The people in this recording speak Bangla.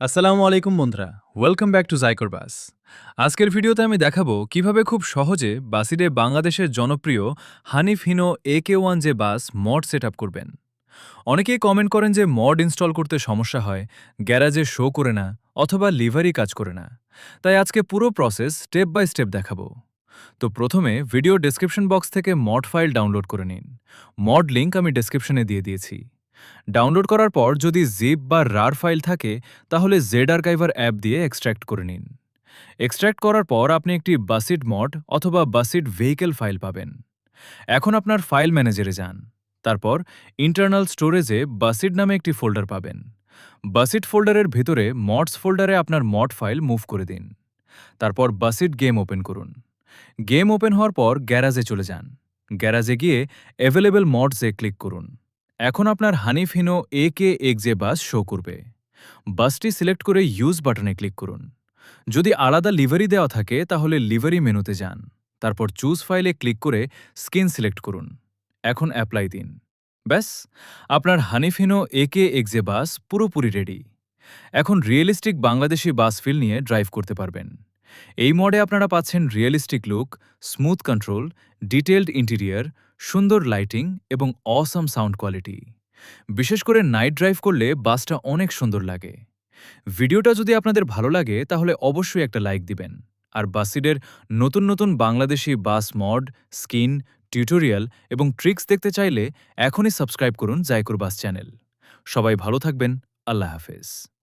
আসসালামু আলাইকুম বন্ধুরা, ওয়েলকাম ব্যাক টু জাইকোর বাস। আজকের ভিডিওতে আমি দেখাবো কিভাবে খুব সহজে বাসিডে বাংলাদেশের জনপ্রিয় হানিফ হিনো AK1 যে বাস মড সেট করবেন। অনেকেই কমেন্ট করেন যে মড ইনস্টল করতে সমস্যা হয়, গ্যারাজে শো করে না অথবা লিভারি কাজ করে না। তাই আজকে পুরো প্রসেস স্টেপ বাই স্টেপ দেখাবো। তো প্রথমে ভিডিও ডেসক্রিপশন বক্স থেকে মড ফাইল ডাউনলোড করে নিন। মড লিঙ্ক আমি ডেসক্রিপশনে দিয়ে দিয়েছি। ডাউনলোড করার পর যদি জিপ বা রার ফাইল থাকে তাহলে জেড আর্কাইভার অ্যাপ দিয়ে এক্সট্র্যাক্ট করে নিন। এক্সট্র্যাক্ট করার পর আপনি একটি বাসিড মড অথবা বাসিড ভেহিকেল ফাইল পাবেন। এখন আপনার ফাইল ম্যানেজারে যান। তারপর ইন্টারনাল স্টোরেজে বাসিড নামে একটি ফোল্ডার পাবেন। বাসিড ফোল্ডারের ভেতরে মডস ফোল্ডারে আপনার মড ফাইল মুভ করে দিন। তারপর বাসিড গেম ওপেন করুন। গেম ওপেন হওয়ার পর গ্যারাজে চলে যান। গ্যারাজে গিয়ে অ্যাভেলেবল মডসে ক্লিক করুন। এখন আপনার হানিফ হিনো AK1 বাস শো করবে। বাসটি সিলেক্ট করে ইউজ বাটনে ক্লিক করুন। যদি আলাদা লিভারি দেওয়া থাকে তাহলে লিভারি মেনুতে যান। তারপর চুজ ফাইলে ক্লিক করে স্কিন সিলেক্ট করুন। এখন অ্যাপ্লাই দিন। ব্যাস, আপনার হানিফ হিনো AK1 বাস পুরোপুরি রেডি। এখন রিয়েলিস্টিক বাংলাদেশি বাস ফিল নিয়ে ড্রাইভ করতে পারবেন। এই মডে আপনারা পাচ্ছেন realistic look, smooth control, detailed interior, সুন্দর লাইটিং এবং অসাম সাউন্ড কোয়ালিটি। বিশেষ করে নাইট ড্রাইভ করলে বাসটা অনেক সুন্দর লাগে। ভিডিওটা যদি আপনাদের ভালো লাগে তাহলে অবশ্যই একটা লাইক দিবেন। আর বাসিডের নতুন নতুন বাংলাদেশি বাস মড, স্কিন, টিউটোরিয়াল এবং ট্রিক্স দেখতে চাইলে এখনই সাবস্ক্রাইব করুন জাইকোর বাস চ্যানেল। সবাই ভালো থাকবেন। আল্লাহ হাফেজ।